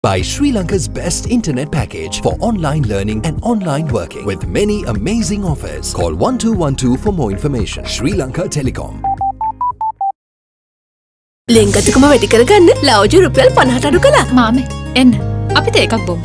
Buy Sri Lanka's best internet package for online learning and online working with many amazing offers. Call 1212 for more information. Sri Lanka Telecom. ලෙන්ගතුකම වැඩි කරගන්න ලව්ජු රුපියල් 50ට අඩු කළා. මාමේ එන්න අපිට එකක් බොමු.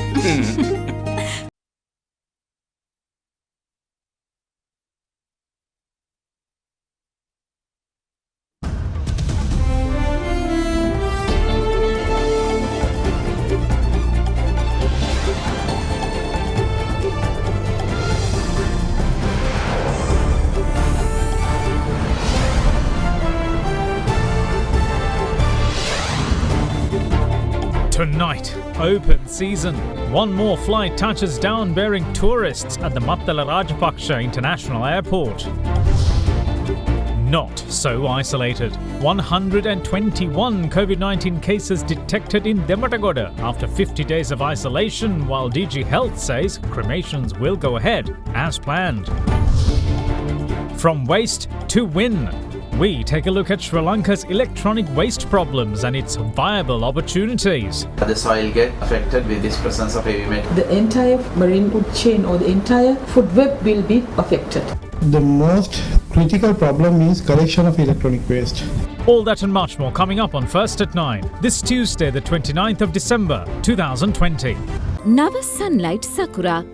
Tonight, open season. One more flight touches down bearing tourists at the Mattala Rajapaksa International Airport. Not so isolated. 121 COVID-19 cases detected in Dematagoda after 50 days of isolation, while DG Health says cremations will go ahead as planned. From waste to win. We take a look at Sri Lanka's electronic waste problems and its viable opportunities. The soil get affected with this presence of heavy metal. The entire marine food chain or the entire food web will be affected. The most critical problem is collection of electronic waste. All that and much more coming up on First at 9, this Tuesday the 29th of December 2020. Nava sunlight sakura.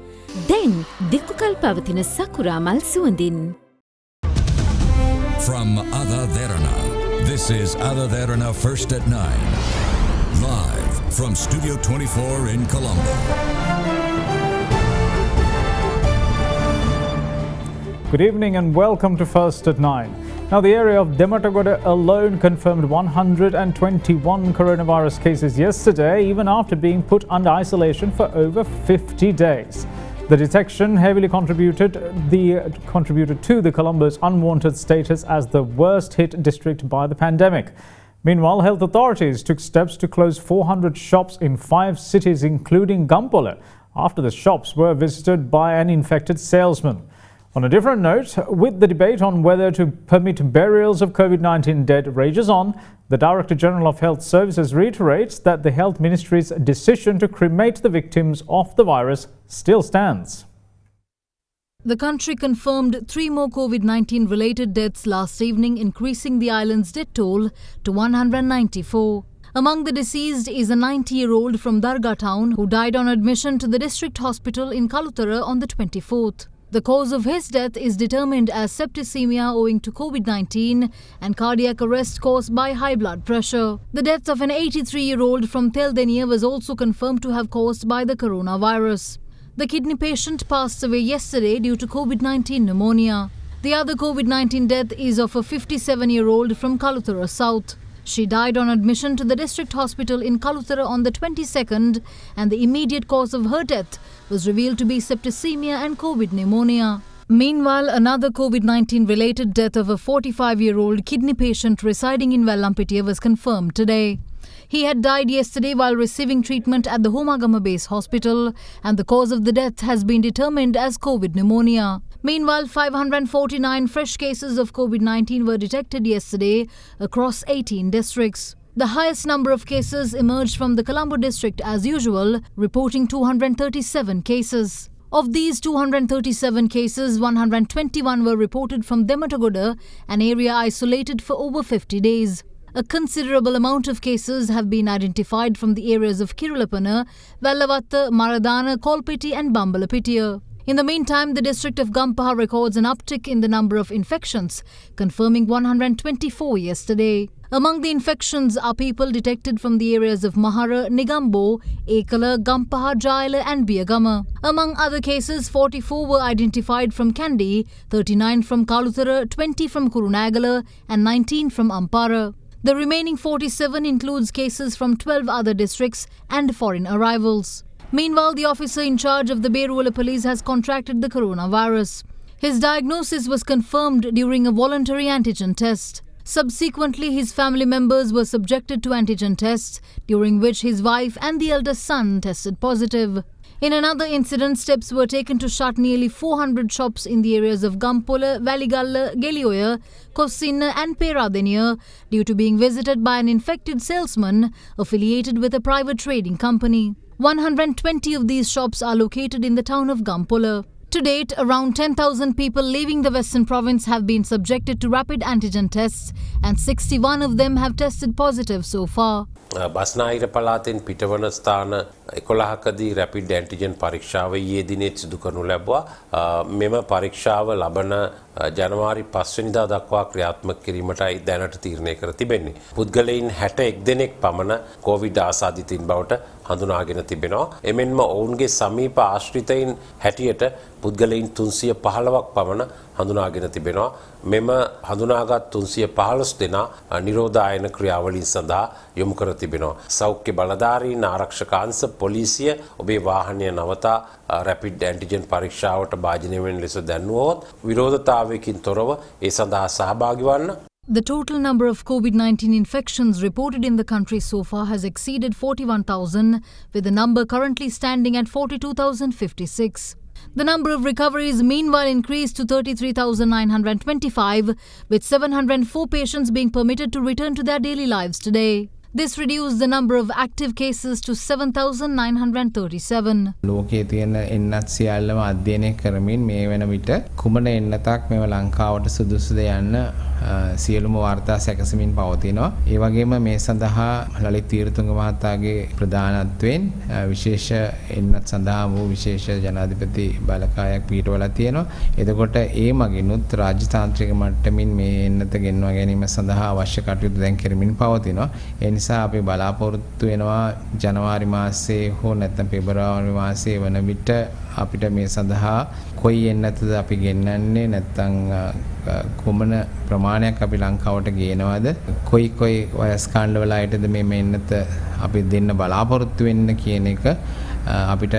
Then dikukal pavathina sakura mal suandin. From AdaDerana, this is AdaDerana First at 9. Live from Studio 24 in Colombo. Good evening and welcome to First at 9. Now, the area of Dematagoda alone confirmed 121 coronavirus cases yesterday, even after being put under isolation for over 50 days. The detection heavily contributed to the Colombo's unwanted status as the worst hit district by the pandemic. Meanwhile, health authorities took steps to close 400 shops in 5 cities, including Gampola, after the shops were visited by an infected salesman. On a different note, with the debate on whether to permit burials of COVID-19 dead rages on, the Director General of Health Services reiterates that the Health Ministry's decision to cremate the victims of the virus still stands. The country confirmed 3 more COVID-19 related deaths last evening, increasing the island's death toll to 194. Among the deceased is a 90-year-old from Darga town who died on admission to the district hospital in Kalutara on the 24th. The cause of his death is determined as septicemia owing to COVID-19 and cardiac arrest caused by high blood pressure. The death of an 83-year-old from Teldenia was also confirmed to have caused by the coronavirus. The kidney patient passed away yesterday due to COVID-19 pneumonia. The other COVID-19 death is of a 57-year-old from Kalutara South. She died on admission to the district hospital in Kalutara on the 22nd, and the immediate cause of her death was revealed to be septicemia and COVID pneumonia. Meanwhile, another COVID-19 related death of a 45-year-old kidney patient residing in Vellampitiya was confirmed today. He had died yesterday while receiving treatment at the Homagama Base Hospital, and the cause of the death has been determined as COVID pneumonia. Meanwhile, 549 fresh cases of COVID-19 were detected yesterday across 18 districts. The highest number of cases emerged from the Colombo district as usual, reporting 237 cases. Of these 237 cases, 121 were reported from Dematagoda, an area isolated for over 50 days. A considerable amount of cases have been identified from the areas of Kirulapana, Vellavatta, Maradana, Kolpiti and Bambalapitiya. In the meantime, the district of Gampaha records an uptick in the number of infections, confirming 124 yesterday. Among the infections are people detected from the areas of Mahara, Nigambo, Ekala, Gampaha, Jaila and Biagama. Among other cases, 44 were identified from Kandy, 39 from Kalutara, 20 from Kurunagala and 19 from Ampara. The remaining 47 includes cases from 12 other districts and foreign arrivals. Meanwhile, the officer in charge of the Beruwala police has contracted the coronavirus. His diagnosis was confirmed during a voluntary antigen test. Subsequently, his family members were subjected to antigen tests, during which his wife and the eldest son tested positive. In another incident, steps were taken to shut nearly 400 shops in the areas of Gampola, Valigalla, Gelioya, Kossinna and Peradeniya due to being visited by an infected salesman affiliated with a private trading company. 120 of these shops are located in the town of Gampola. To date, around 10,000 people leaving the Western Province have been subjected to rapid antigen tests and 61 of them have tested positive so far. බස්නාහිර පළාතෙන් පිටවන ස්ථාන 11කදී rapid antigen පරීක්ෂාව ඊයේ දිනෙත් සිදු කරනු ලැබුවා. මෙම පරීක්ෂාව ලබන ජනවාරි 5 වෙනිදා දක්වා ක්‍රියාත්මක කිරීමටයි දැනට තීරණය කර තිබෙන්නේ. පුද්ගලයන් 61 දෙනෙක් පමණ කොවිඩ් ආසාදිතින් බවට හඳුනාගෙන තිබෙනවා. එමෙන්ම ඔවුන්ගේ සමීප ආශ්‍රිතයින් හැටියට පුද්ගලයන් 315ක් පමණ හඳුනාගෙන තිබෙනවා. මෙම හඳුනාගත් 315 දෙනා නිරෝධායන ක්‍රියාවලින් සඳහා යොමු කර තිබෙනවා. සෞඛ්‍ය බලධාරීන් ආරක්ෂක අංශ පොලිසිය ඔබේ වාහනය නවතා රැපිඩ් ඇන්ටිජන් පරීක්ෂාවට භාජනය වෙන ලෙස දැන්වුවොත් විරෝධතාවයකින් තොරව ඒ සඳහා සහභාගී වන්න. The total number of COVID-19 infections reported in the country so far has exceeded 41,000, with the number currently standing at 42,056. The number of recoveries meanwhile increased to 33,925, with 704 patients being permitted to return to their daily lives today. This reduced the number of active cases to 7,937. ලෝකයේ තියෙන එන්නත් සියල්ලම අධ්‍යයනය කරමින් මේ වෙන විට කුමන එන්නතක් මෙව ලංකාවට සුදුසුද යන්න සියලුම වාර්තා සැකසමින් පවතිනවා. ඒ වගේම මේ සඳහා ලලිත් තීරතුංග මහතාගේ ප්‍රධානත්වයෙන් විශේෂ එන්නත් සඳහා වූ විශේෂ ජනාධිපති බලකායක් පිටවලා තියෙනවා. එතකොට ඒ මගිනුත් රාජ්‍යතාන්ත්‍රික මට්ටමින් මේ එන්නත ගෙන්වා ගැනීම සඳහා අවශ්‍ය කටයුතු දැන් කරමින් පවතිනවා. ඒ නිසා අපි බලාපොරොත්තු වෙනවා ජනවාරි මාසයේ හෝ නැත්නම් පෙබරවාරි මාසයේ වන විට අපිට මේ සඳහා කොයි එන්නතද අපි ගෙන්නන්නේ නැත්නම් කොමන ප්‍රමාණයක් අපි ලංකාවට ගේනවද කොයි වයස් කාණ්ඩවල අයටද මේ එන්නත අපි දෙන්න බලාපොරොත්තු වෙන්න කියන එක අපිට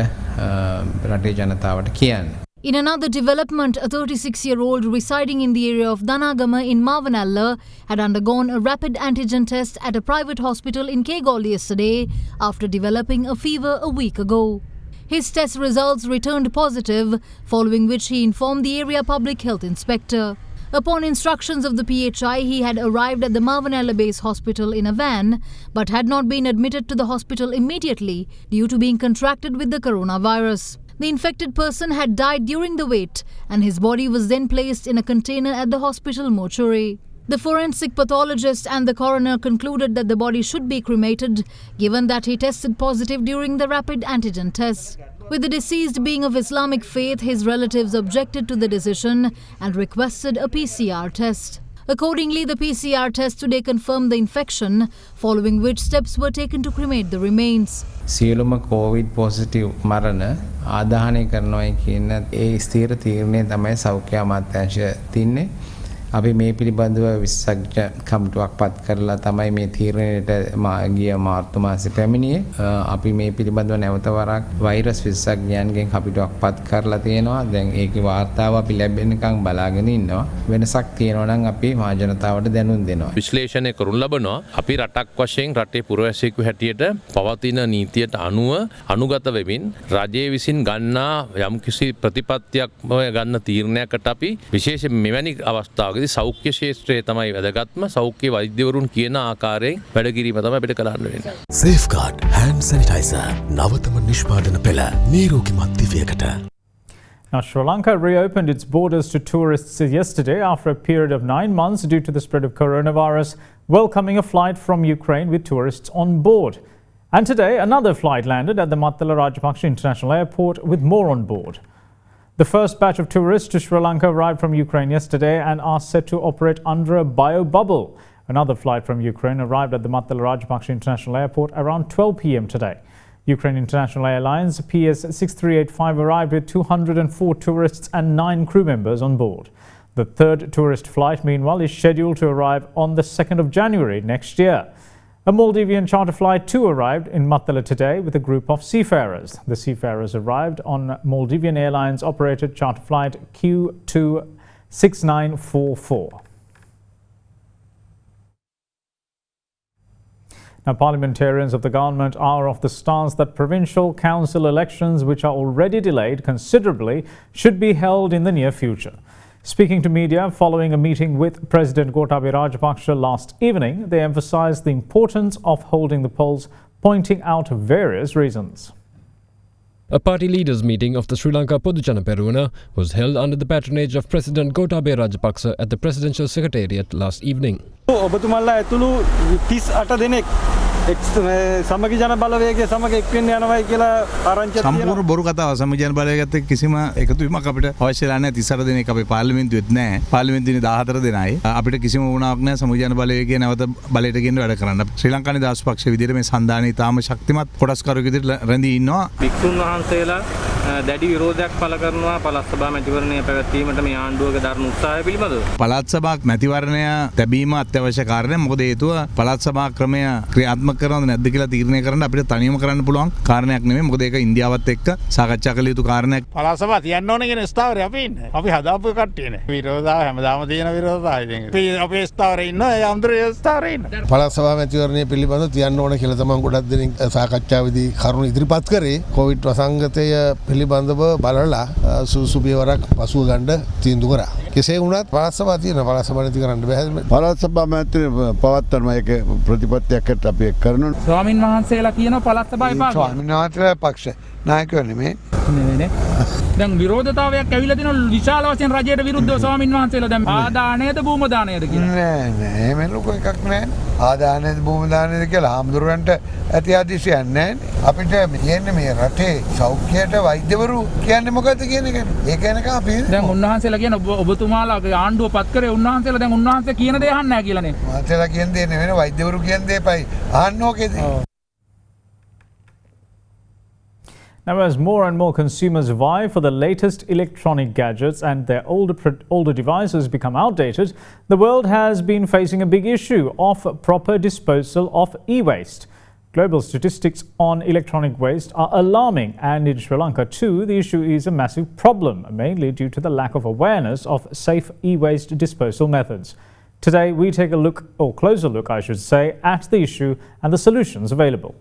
රටේ ජනතාවට කියන්න. In another development, a 36-year-old residing in the area of Danagama in Mavanalla had undergone a rapid antigen test at a private hospital in Kegol yesterday after developing a fever a week ago. His test results returned positive, following which he informed the area public health inspector. Upon instructions of the PHI, he had arrived at the Mavanalla Base Hospital in a van, but had not been admitted to the hospital immediately due to being contracted with the coronavirus. The infected person had died during the wait, and his body was then placed in a container at the hospital mortuary. The forensic pathologist and the coroner concluded that the body should be cremated, given that he tested positive during the rapid antigen test. With the deceased being of Islamic faith, his relatives objected to the decision and requested a PCR test. Accordingly, the PCR test today confirmed the infection, following which steps were taken to cremate the remains. සියලුම Covid positive මරණ ආදාහනය කරනවා කියන ඒ ස්ථීර තීරණය තමයි සෞඛ්‍ය අමාත්‍යාංශය තින්නේ. අපි මේ පිළිබඳව විශේෂඥ කමිටුවක් පත් කරලා තමයි මේ තීරණයට ගිය මාර්තු මාසෙ පැමිණියේ. අපි මේ පිළිබඳව නැවත වරක් වෛරස් විශේෂඥයන්ගෙන් කමිටුවක් පත් කරලා තියෙනවා. දැන් ඒකේ වාර්තාව අපි ලැබෙනකන් බලාගෙන ඉන්නවා. වෙනසක් තියෙනවා නම් අපි මහ ජනතාවට දැනුම් දෙනවා. විශ්ලේෂණය කරනු ලබනවා. අපි රටක් වශයෙන් රටේ පුරවැසියෙකු හැටියට පවතින නීතියට අනුව අනුගත වෙමින් රජයේ විසින් ගන්නා යම්කිසි ප්‍රතිපත්තියක් ගන්න තීරණයකට අපි විශේෂයෙන් මෙවැනි අවස්ථාවක සෞඛ්‍ය ශේත්‍රයේ තමයි වැදගත්ම සෞඛ්‍ය වෛද්‍යවරුන් කියන ආකාරයෙන් වැඩ කිරීම තමයි අපිට කරන්න වෙන්නේ. Safeguard hand sanitizer නවතම නිෂ්පාදන පෙළ නිරෝගීමත් දිවියකට. Now, Sri Lanka reopened its borders to tourists yesterday after a period of 9 months due to the spread of coronavirus, welcoming a flight from Ukraine with tourists on board. And today, another flight landed at the Mattala Rajapaksa International Airport with more on board. The first batch of tourists to Sri Lanka arrived from Ukraine yesterday and are set to operate under a bio-bubble. Another flight from Ukraine arrived at the Mattala Rajapaksa International Airport around 12 p.m. today. Ukraine International Airlines PS 6385 arrived with 204 tourists and 9 crew members on board. The third tourist flight, meanwhile, is scheduled to arrive on the 2nd of January next year. A Maldivian charter flight too arrived in Mattala today with a group of seafarers. The seafarers arrived on Maldivian Airlines operated charter flight Q26944. Now, parliamentarians of the government are of the stance that provincial council elections, which are already delayed considerably, should be held in the near future. Speaking to media following a meeting with President Gotabaya Rajapaksa last evening, they emphasised the importance of holding the polls, pointing out various reasons. A party leaders meeting of the Sri Lanka Podujana Peruna was held under the patronage of President Gotabaya Rajapaksa at the Presidential Secretariat last evening. ඔබතුමල්ලා ඇතුළු 38 දෙනෙක් සමගි ජන බලවේගයේ සමග එක්වෙන්න යනවායි කියලා ආරංචියක් තියෙනවා. සම්පූර්ණ බොරු කතාව. සමගි ජන බලවේගයත් එක්ක කිසිම එකතුවීමක් අපිට අවශ්‍යලා නැහැ. 38 දෙනෙක් අපේ පාර්ලිමේන්තුවෙත් නැහැ. පාර්ලිමේන්තුවේ 14 දෙනයි. අපිට කිසිම වුණාවක් නැහැ සමගි ජන බලවේගයේ නැවත බලයට ගෙන්න වැඩ කරන්න. ශ්‍රී ලංකා නිදහස් පක්ෂ විදිහට මේ සන්ධානයේ තාම ශක්තිමත් කොටස්කරුවෙකු විදිහට රැඳී ඉන්නවා. වික්තුන් වහන්සේලා දැඩි විරෝධයක් පළ කරනවා පළාත් සභා මැතිවරණය පැවැත්වීමට මේ ආණ්ඩුවක දරන උත්සාහය පිළිබඳව. පළාත් සභා මැතිවරණය තැබීම අත්‍යවශ්‍ය කාරණයක්. මොකද හේතුව පළාත් සභා ක්‍රමය ක්‍රියාත්මක කරනවද නැද්ද කියලා තීරණය කරන්න අපිට තනියම කරන්න පුළුවන් කාරණයක් නෙමෙයි. මොකද ඒක ඉන්දියාවත් එක්ක සාකච්ඡා කළ යුතු කාරණයක්. පළාත් සභා තියන්න ඕනේ කියන ස්ථාවරේ අපි ඉන්නේ. අපි හදාපු කට්ටිය නේ. විරෝධතාව හැමදාම තියෙන විරෝධතාවය ඉතින්. අපි අපේ ස්ථාවරේ ඉන්නවා. ඒ අන්තරේ ස්ථාවරේ ඉන්න. පළාත් සභා මැතිවරණය පිළිබඳව තියන්න ඕනේ කියලා තමයි ගොඩක් දෙනෙක් සාකච්ඡාවේදී කරුණු ඉදිරිපත් කරේ. කොවිඩ් වසංගතය පිළිබඳව බලලා සුසු පියවරක් පසුව ගන්න තීන්දුව කරා. කෙසේ වුණත් පළාත් සභා තියෙන පළාත් සභා නැති කරන්න බෑ. පළාත් සභා මැතිවරණය පවත්වන්න ඒක ප්‍රතිපත්තියකට අපි කරනවා. ස්වාමින් වහන්සේලා කියන පළාත් සභාවේ පාග. ස්වාමීන් වහන්සේලා පක්ෂ නායකයෝ නෙමෙයි. නේ. දැන් විරෝධතාවයක් ඇවිල්ලා තියෙනවා විශාල වශයෙන් රජයට විරුද්ධව ස්වාමින් වහන්සේලා දැන් ආදානයද භූම දානයද කියලා. නෑ නෑ මේ ලොකු එකක් නෑ. ආදානයද භූම දානයද කියලා හාමුදුරන්ට ඇති ආදිසියක් නෑ. අපිට කියන්නේ මේ රටේ සෞඛ්‍යයට වෛද්‍යවරු කියන්නේ මොකද්ද කියන එක. ඒක ගැනක අපි දැන් උන්වහන්සේලා කියන ඔබතුමාලාගේ ආණ්ඩුව පත් කරේ උන්වහන්සේලා දැන් උන්වහන්සේ කියන දේ අහන්නේ නැහැ කියලානේ. මාතේලා කියන දේ නෙවෙයි වෛද්‍යවරු කියන දේපයි අහන්න ඕකේද. Now, as more and more consumers vie for the latest electronic gadgets and their older devices become outdated, the world has been facing a big issue of proper disposal of e-waste. Global statistics on electronic waste are alarming, and in Sri Lanka too, the issue is a massive problem, mainly due to the lack of awareness of safe e-waste disposal methods. Today, we take a look, or closer look, I should say, at the issue and the solutions available.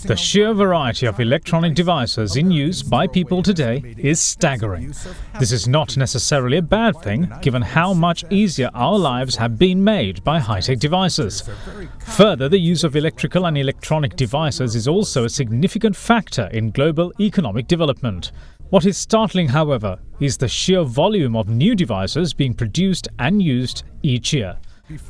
The sheer variety of electronic devices in use by people today is staggering. This is not necessarily a bad thing, given how much easier our lives have been made by high-tech devices. Further, the use of electrical and electronic devices is also a significant factor in global economic development. What is startling, however, is the sheer volume of new devices being produced and used each year.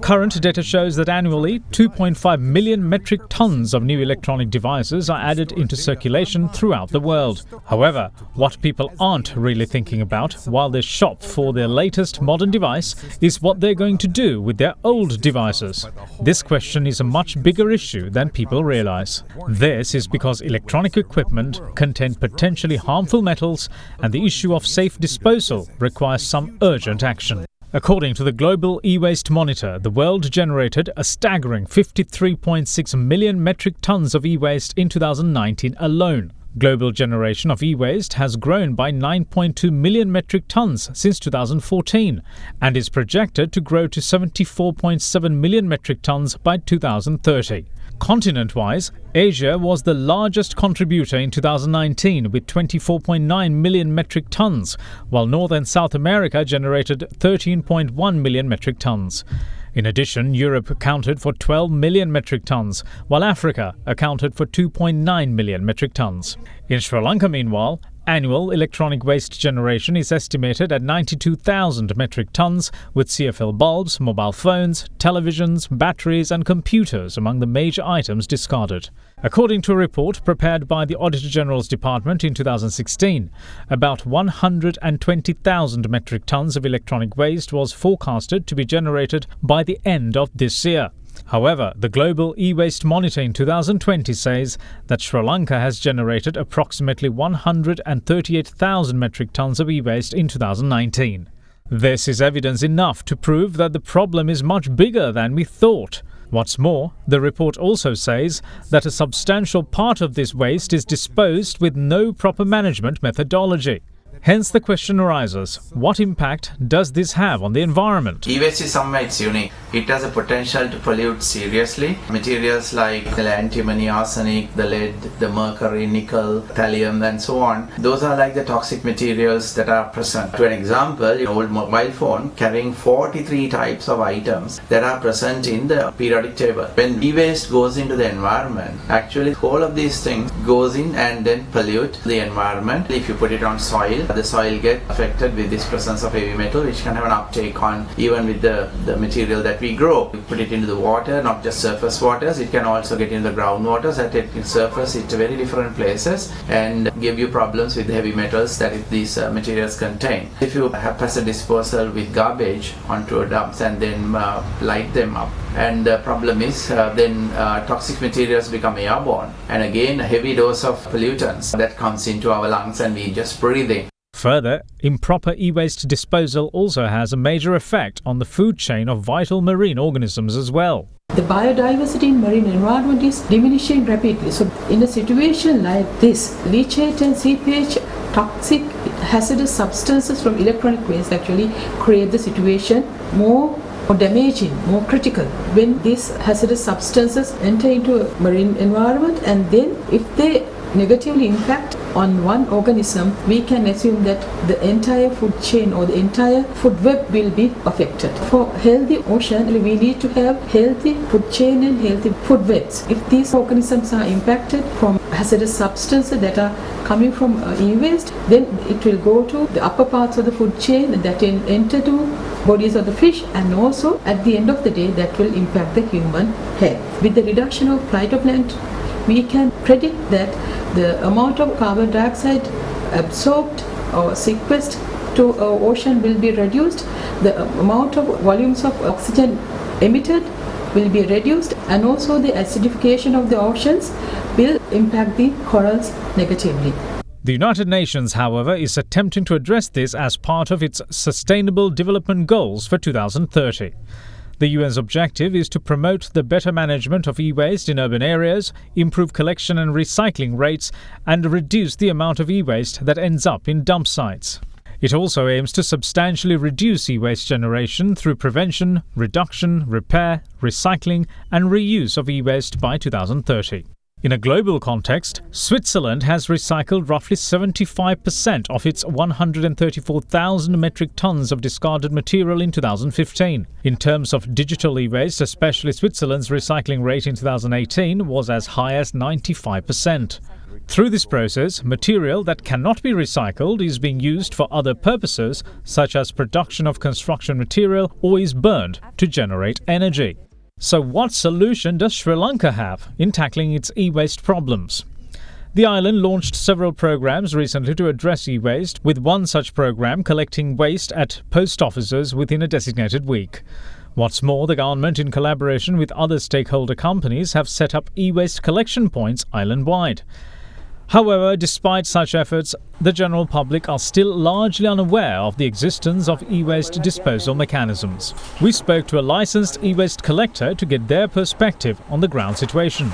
Current data shows that annually 2.5 million metric tons of new electronic devices are added into circulation throughout the world. However, what people aren't really thinking about while they shop for their latest modern device is what they're going to do with their old devices. This question is a much bigger issue than people realize. This is because electronic equipment contain potentially harmful metals, and the issue of safe disposal requires some urgent action. According to the Global E-Waste Monitor, the world generated a staggering 53.6 million metric tons of e-waste in 2019 alone. Global generation of e-waste has grown by 9.2 million metric tons since 2014 and is projected to grow to 74.7 million metric tons by 2030. Continent-wise, Asia was the largest contributor in 2019 with 24.9 million metric tons, while North and South America generated 13.1 million metric tons. In addition, Europe accounted for 12 million metric tons, while Africa accounted for 2.9 million metric tons. In Sri Lanka, meanwhile, annual electronic waste generation is estimated at 92,000 metric tons, with CFL bulbs, mobile phones, televisions, batteries and computers among the major items discarded. According to a report prepared by the Auditor General's Department in 2016, about 120,000 metric tons of electronic waste was forecasted to be generated by the end of this year. However, the Global E-Waste Monitor in 2020 says that Sri Lanka has generated approximately 138,000 metric tons of e-waste in 2019. This is evidence enough to prove that the problem is much bigger than we thought. What's more, the report also says that a substantial part of this waste is disposed with no proper management methodology. Hence the question arises, what impact does this have on the environment? E-waste is somewhere it's unique. It has a potential to pollute seriously. Materials like the antimony, arsenic, the lead, the mercury, nickel, thallium and so on, those are like the toxic materials that are present. To an example, an old mobile phone carrying 43 types of items that are present in the periodic table. When e-waste goes into the environment, actually all of these things goes in and then pollute the environment. If you put it on soil, the soil gets affected with this presence of heavy metal, which can have an uptake on even with the material that we grow. We put it into the water, not just surface waters, it can also get into the groundwaters at it surface it to very different places and give you problems with the heavy metals that these materials contain. If you have passive disposal with garbage onto a dumps and then light them up, and the problem is then toxic materials become airborne, and again a heavy dose of pollutants that comes into our lungs and we just breathe in. Further, improper e-waste disposal also has a major effect on the food chain of vital marine organisms as well. The biodiversity in marine environment is diminishing rapidly. So in a situation like this, leachate and seepage, toxic hazardous substances from electronic waste actually create the situation more damaging, more critical. When these hazardous substances enter into a marine environment and then if they negatively impact on one organism, we can assume that the entire food chain or the entire food web will be affected. For healthy ocean, we need to have healthy food chain and healthy food webs. If these organisms are impacted from hazardous substances that are coming from e-waste, then it will go to the upper parts of the food chain that will enter to bodies of the fish, and also at the end of the day that will impact the human health. With the reduction of phytoplankton, we can predict that the amount of carbon dioxide absorbed or sequestered to ocean will be reduced, the amount of volumes of oxygen emitted will be reduced, and also the acidification of the oceans will impact the corals negatively. The United Nations, however, is attempting to address this as part of its Sustainable Development Goals for 2030. The UN's objective is to promote the better management of e-waste in urban areas, improve collection and recycling rates, and reduce the amount of e-waste that ends up in dump sites. It also aims to substantially reduce e-waste generation through prevention, reduction, repair, recycling, and reuse of e-waste by 2030. In a global context, Switzerland has recycled roughly 75% of its 134,000 metric tons of discarded material in 2015. In terms of digital e-waste, especially Switzerland's recycling rate in 2018 was as high as 95%. Through this process, material that cannot be recycled is being used for other purposes, such as production of construction material, or is burned to generate energy. So what solution does Sri Lanka have in tackling its e-waste problems? The island launched several programs recently to address e-waste, with one such program collecting waste at post offices within a designated week. What's more, the government, in collaboration with other stakeholder companies, have set up e-waste collection points island-wide. However, despite such efforts, the general public are still largely unaware of the existence of e-waste disposal mechanisms. We spoke to a licensed e-waste collector to get their perspective on the ground situation.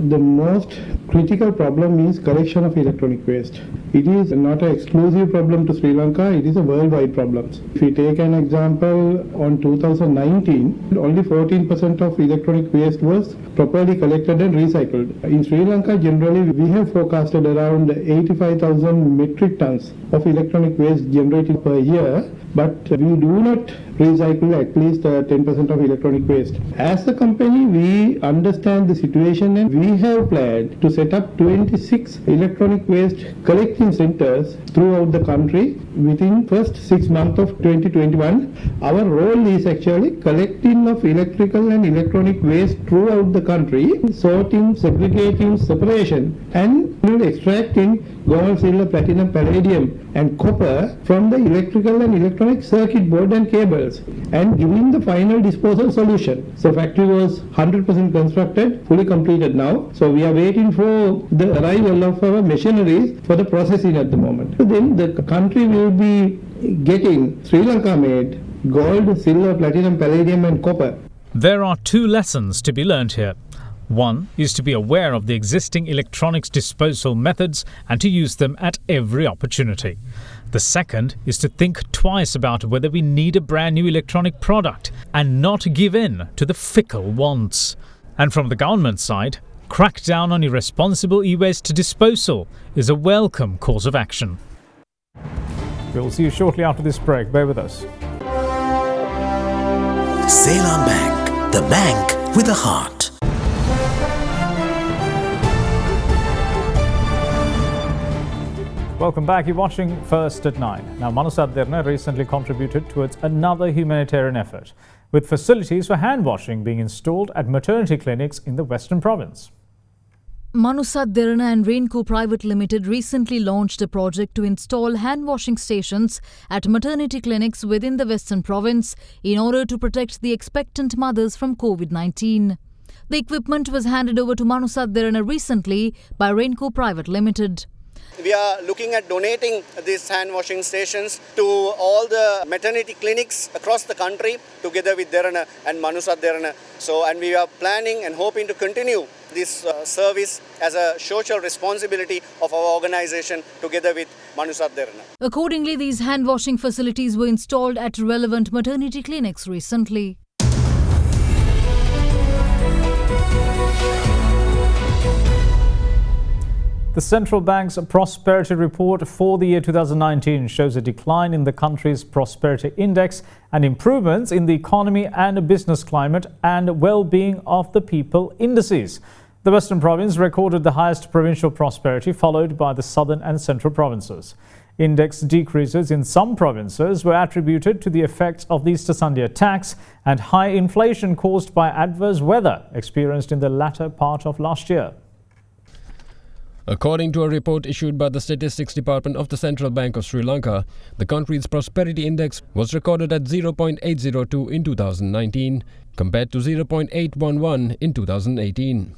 The most critical problem is collection of electronic waste. It is not an exclusive problem to Sri Lanka, it is a worldwide problem. If we take an example, on 2019, only 14% of electronic waste was properly collected and recycled. In Sri Lanka, generally, we have forecasted around 85,000 metric tons of electronic waste generated per year, but we do not recycle at least 10% of electronic waste. As a company, we understand the situation and we have planned to set up 26 electronic waste collecting centers throughout the country within first 6 months of 2021. Our role is actually collecting of electrical and electronic waste throughout the country, sorting, segregating, separation, and extracting gold, silver, platinum, palladium and copper from the electrical and electronic circuit board and cables and giving the final disposal solution. So factory was 100% constructed, fully completed now. So we are waiting for the arrival of our machineries for the processing at the moment. Then the country will be getting Sri Lanka made gold, silver, platinum, palladium and copper. There are two lessons to be learned here. One is to be aware of the existing electronics disposal methods and to use them at every opportunity. The second is to think twice about whether we need a brand new electronic product and not give in to the fickle wants. And from the government side, crack down on irresponsible e-waste disposal is a welcome course of action. We'll see you shortly after this break. Bear with us. Ceylon Bank, the bank with a heart. Welcome back. You're watching First at 9. Now, AdaDerana recently contributed towards another humanitarian effort, with facilities for hand washing being installed at maternity clinics in the Western Province. AdaDerana and Rainco Private Limited recently launched a project to install hand-washing stations at maternity clinics within the Western Province in order to protect the expectant mothers from COVID-19. The equipment was handed over to AdaDerana recently by Rainco Private Limited. We are looking at donating these hand washing stations to all the maternity clinics across the country together with Derana and AdaDerana. And we are planning and hoping to continue this service as a social responsibility of our organization together with AdaDerana. Accordingly, these hand washing facilities were installed at relevant maternity clinics recently. The central bank's prosperity report for the year 2019 shows a decline in the country's prosperity index and improvements in the economy and business climate and well-being of the people indices. The Western Province recorded the highest provincial prosperity, followed by the southern and central provinces. Index decreases in some provinces were attributed to the effects of the Easter Sunday attacks and high inflation caused by adverse weather experienced in the latter part of last year. According to a report issued by the Statistics Department of the Central Bank of Sri Lanka, the country's prosperity index was recorded at 0.802 in 2019 compared to 0.811 in 2018.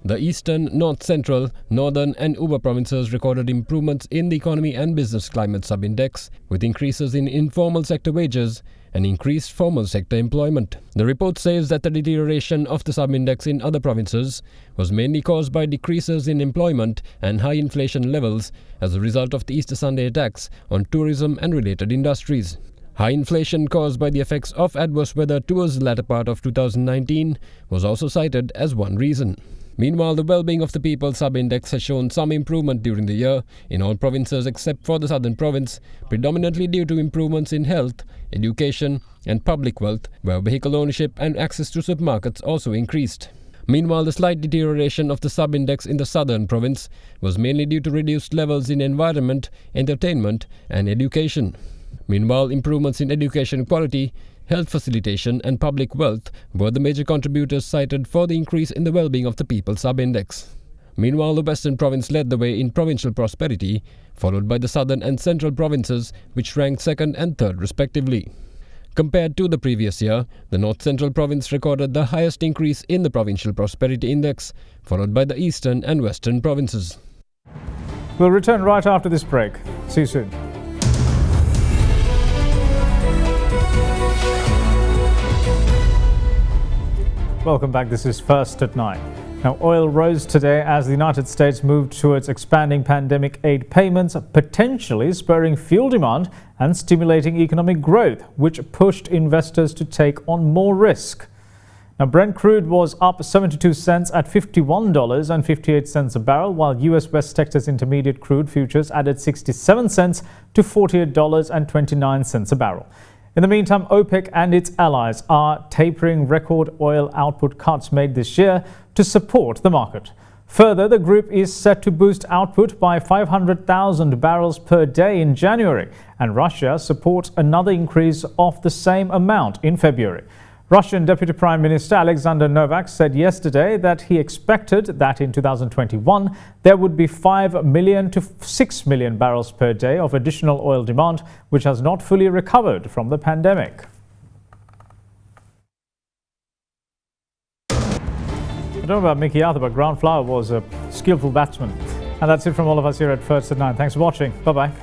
The Eastern, North Central, Northern and Uba provinces recorded improvements in the economy and business climate sub-index, with increases in informal sector wages and increased formal sector employment. The report says that the deterioration of the sub-index in other provinces was mainly caused by decreases in employment and high inflation levels as a result of the Easter Sunday attacks on tourism and related industries. High inflation caused by the effects of adverse weather towards the latter part of 2019 was also cited as one reason. Meanwhile, the well-being of the people sub-index has shown some improvement during the year in all provinces except for the southern province, predominantly due to improvements in health, education and public wealth, where vehicle ownership and access to supermarkets also increased. Meanwhile, the slight deterioration of the sub-index in the southern province was mainly due to reduced levels in environment, entertainment and education. Meanwhile, improvements in education quality, health facilitation and public wealth were the major contributors cited for the increase in the well-being of the people sub-index. Meanwhile, the Western Province led the way in provincial prosperity, followed by the southern and central provinces, which ranked second and third respectively. Compared to the previous year, the North Central Province recorded the highest increase in the provincial prosperity index, followed by the eastern and western provinces. We'll return right after this break. See you soon. Welcome back. This is First at 9. Now, oil rose today as the United States moved towards expanding pandemic aid payments, potentially spurring fuel demand and stimulating economic growth, which pushed investors to take on more risk. Now, Brent crude was up 72 cents at $51.58 a barrel, while US West Texas Intermediate crude futures added 67 cents to $48.29 a barrel. In the meantime, OPEC and its allies are tapering record oil output cuts made this year to support the market. Further, the group is set to boost output by 500,000 barrels per day in January, and Russia supports another increase of the same amount in February. Russian Deputy Prime Minister Alexander Novak said yesterday that he expected that in 2021 there would be 5 million to 6 million barrels per day of additional oil demand, which has not fully recovered from the pandemic. I don't know about Mickey Arthur, but Ground Flower was a skillful batsman. And that's it from all of us here at First at 9. Thanks for watching. Bye-bye.